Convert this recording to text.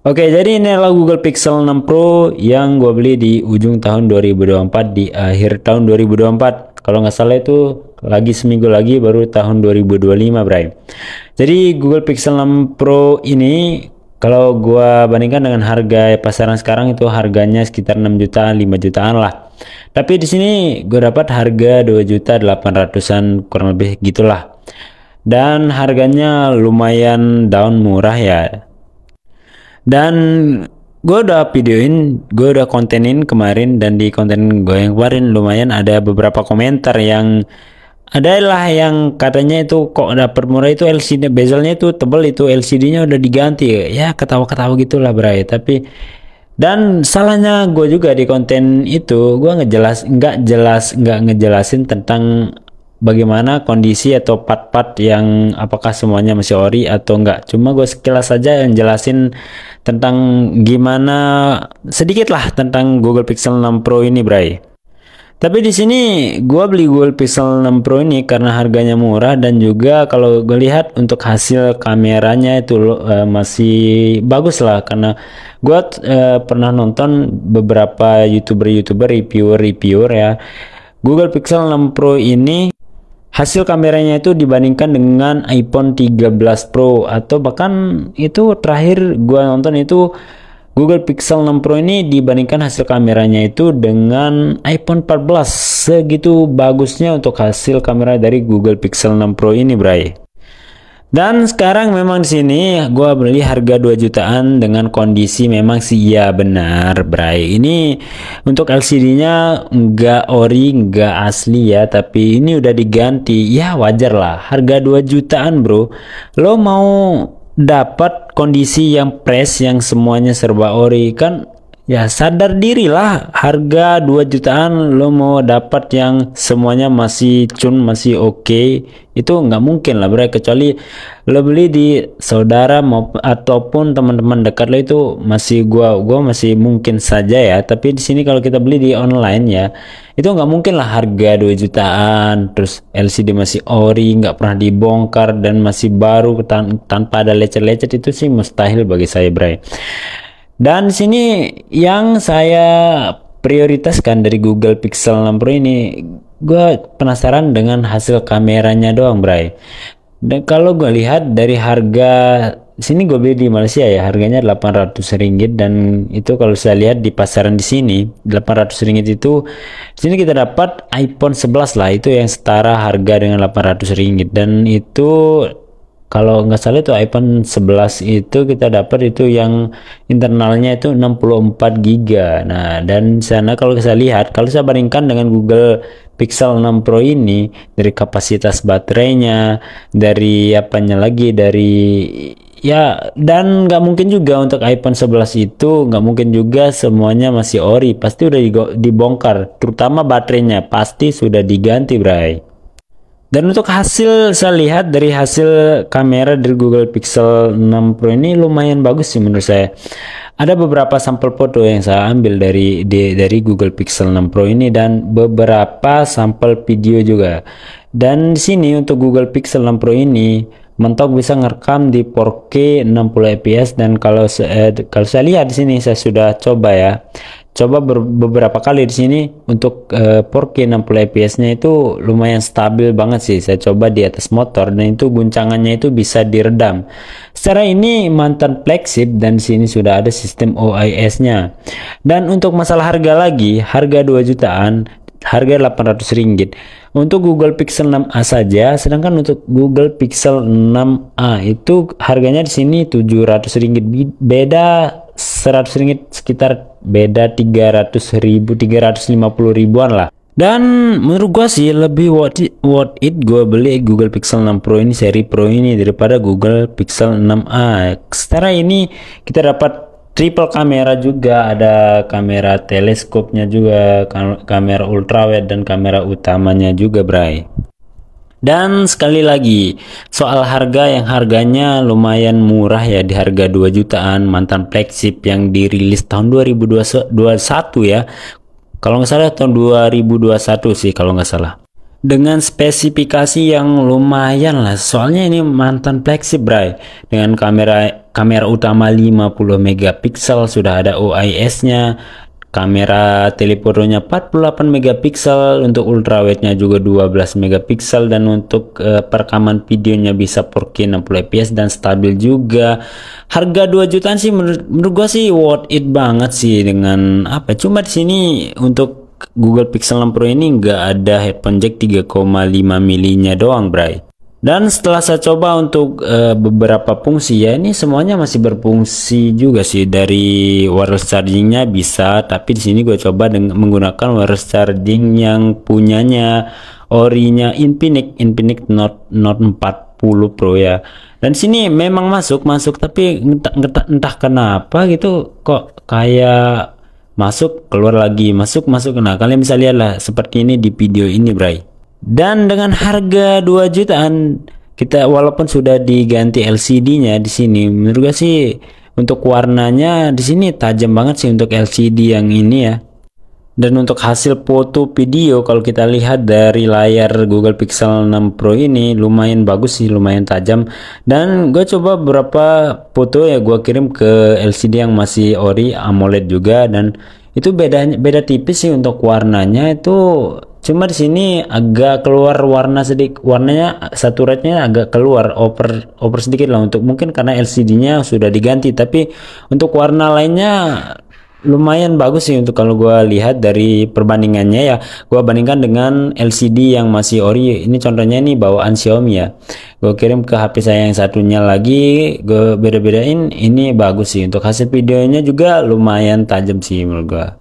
Oke, jadi ini adalah Google Pixel 6 Pro yang gue beli di ujung tahun 2024, di akhir tahun 2024. Kalau nggak salah itu lagi seminggu lagi baru tahun 2025, Bray. Jadi Google Pixel 6 Pro ini kalau gue bandingkan dengan harga pasaran sekarang itu harganya sekitar 6 jutaan, 5 jutaan lah. Tapi di sini gue dapat harga 2 juta 800-an kurang lebih gitulah. Dan harganya lumayan down murah ya. Dan gue udah kontenin kemarin, dan di konten gue yang kemarin lumayan ada beberapa komentar yang adalah yang katanya itu kok dapet murah, itu LCD bezelnya itu tebel, itu LCD-nya udah diganti ya, ketawa-ketawa gitulah Bray. Tapi dan salahnya gue juga di konten itu, gue nggak ngejelasin tentang bagaimana kondisi atau part-part yang apakah semuanya masih ori atau enggak. Cuma gue sekilas saja yang jelasin tentang gimana sedikit lah tentang Google Pixel 6 Pro ini, Bray. Tapi di sini gue beli Google Pixel 6 Pro ini karena harganya murah, dan juga kalau gue lihat untuk hasil kameranya itu masih bagus lah, karena gue pernah nonton beberapa youtuber reviewer ya. Google Pixel 6 Pro ini hasil kameranya itu dibandingkan dengan iPhone 13 Pro, atau bahkan itu terakhir gua nonton itu Google Pixel 6 Pro ini dibandingkan hasil kameranya itu dengan iPhone 14. Segitu bagusnya untuk hasil kamera dari Google Pixel 6 Pro ini, Bray. Dan sekarang memang di sini gua beli harga 2 jutaan dengan kondisi memang sih ya benar, Bray. Ini untuk LCD-nya nggak ori, nggak asli ya, tapi ini udah diganti. Ya wajar lah, harga 2 jutaan, Bro. Lo mau dapat kondisi yang fresh yang semuanya serba ori kan? Ya sadar diri lah, harga 2 jutaan lo mau dapat yang semuanya masih masih oke, itu nggak mungkin lah, Bro. Kecuali lo beli di saudara ataupun teman-teman dekat lo, itu masih gua masih mungkin saja ya. Tapi di sini kalau kita beli di online ya, itu nggak mungkin lah harga 2 jutaan terus LCD masih ori, nggak pernah dibongkar dan masih baru tanpa ada lecet-lecet, itu sih mustahil bagi saya, Bro. Dan sini yang saya prioritaskan dari Google Pixel 6 Pro ini, gue penasaran dengan hasil kameranya doang, Bray. Dan kalau gue lihat dari harga sini, gue beli di Malaysia ya, harganya 800 ringgit, dan itu kalau saya lihat di pasaran di sini 800 ringgit itu di sini kita dapat iPhone 11 lah, itu yang setara harga dengan 800 ringgit. Dan itu kalau nggak salah itu iPhone 11 itu kita dapat itu yang internalnya itu 64 GB. Nah, dan sana kalau saya lihat, kalau saya bandingkan dengan Google Pixel 6 Pro ini, dari kapasitas baterainya, dari apanya lagi, dari ya, dan nggak mungkin juga untuk iPhone 11 itu, nggak mungkin juga semuanya masih ori, pasti udah dibongkar, terutama baterainya pasti sudah diganti, Bray. Dan untuk hasil, saya lihat dari hasil kamera dari Google Pixel 6 Pro ini lumayan bagus sih menurut saya. Ada beberapa sampel foto yang saya ambil dari Google Pixel 6 Pro ini, dan beberapa sampel video juga. Dan di sini untuk Google Pixel 6 Pro ini mentok bisa ngerekam di 4K 60 fps, dan kalau saya lihat di sini, saya sudah coba ya. Coba beberapa kali di sini untuk 4K 60 fps-nya itu lumayan stabil banget sih. Saya coba di atas motor, dan itu guncangannya itu bisa diredam. Secara ini mantan flagship, dan di sini sudah ada sistem OIS-nya. Dan untuk masalah harga lagi, harga 2 jutaan, harga 800 ringgit untuk Google Pixel 6a saja, sedangkan untuk Google Pixel 6a itu harganya di sini 700 ringgit, beda 100 ringgit, sekitar beda 350 ribuan lah. Dan menurut gua sih lebih worth it gua beli Google Pixel 6 Pro ini, seri Pro ini, daripada Google Pixel 6a. Secara ini kita dapat triple kamera juga, ada kamera teleskopnya juga, kamera ultrawide, dan kamera utamanya juga, Bray. Dan sekali lagi soal harga, yang harganya lumayan murah ya, di harga 2 jutaan, mantan flagship yang dirilis tahun 2021 ya, kalau nggak salah tahun 2021 sih kalau nggak salah. dengan spesifikasi yang lumayan lah, soalnya ini mantan flagship bray, dengan kamera utama 50 megapiksel, sudah ada OIS-nya, kamera telefotonya 48 megapiksel, untuk ultrawide-nya juga 12 megapiksel, dan untuk perekaman videonya bisa 4K 60 fps dan stabil juga. Harga 2 jutaan sih menurut gua sih worth it banget sih, dengan apa, cuma di sini untuk Google Pixel 6 Pro ini nggak ada headphone jack 3,5 milinya doang bray. Dan setelah saya coba untuk beberapa fungsi ya, ini semuanya masih berfungsi juga sih. Dari wireless chargingnya bisa, tapi di sini gue coba menggunakan wireless charging yang punyanya orinya Infinix Note 40 Pro ya. Dan sini memang masuk, tapi entah kenapa gitu kok kayak masuk keluar lagi, masuk. Nah kalian bisa lihat lah seperti ini di video ini bray. Dan dengan harga 2 jutaan kita, walaupun sudah diganti LCD-nya di sini, menurut gue sih untuk warnanya di sini tajam banget sih untuk LCD yang ini ya. Dan untuk hasil foto video, kalau kita lihat dari layar Google Pixel 6 Pro ini lumayan bagus sih, lumayan tajam. Dan gue coba beberapa foto ya, gue kirim ke LCD yang masih ori AMOLED juga, dan itu beda tipis sih untuk warnanya itu. Cuma di sini agak keluar warna sedikit, warnanya saturate-nya agak keluar over sedikit lah, untuk mungkin karena LCD-nya sudah diganti. Tapi untuk warna lainnya lumayan bagus sih, untuk kalau gua lihat dari perbandingannya ya, gua bandingkan dengan LCD yang masih ori. Ini contohnya nih bawaan Xiaomi ya, gua kirim ke HP saya yang satunya lagi, gue beda-bedain, ini bagus sih. Untuk hasil videonya juga lumayan tajam sih menurut gua.